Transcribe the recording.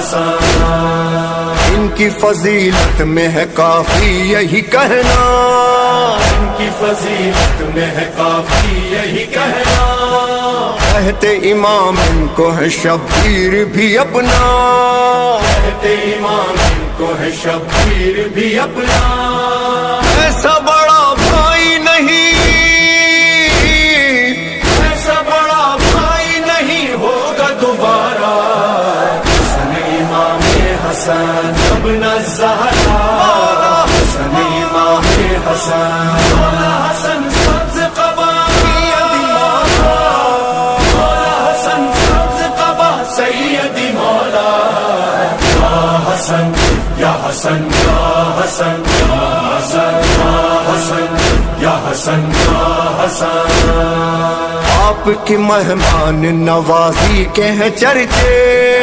حسن، ان کی فضیلت میں ہے کافی یہی کہنا، ان کی فضیلت میں ہے کافی یہی کہنا، کہتے امام ان کو ہے شبیر بھی اپنا، کہتے امام ان کو ہے شبیر بھی اپنا، ایسا بڑا بھائی نہیں، ایسا بڑا بھائی نہیں ہوگا دوبارہ، حسن امام حسن ابن الزہرا، حسن امام حسن، مولا حسن سبز قبا، مولا حسن سبز قبا سیدی مولا، یا حسن یا حسن یا حسن یا حسن یا حسن یا حسن یا حسن، آپ کی مہمان نوازی کے ہیں چرچے،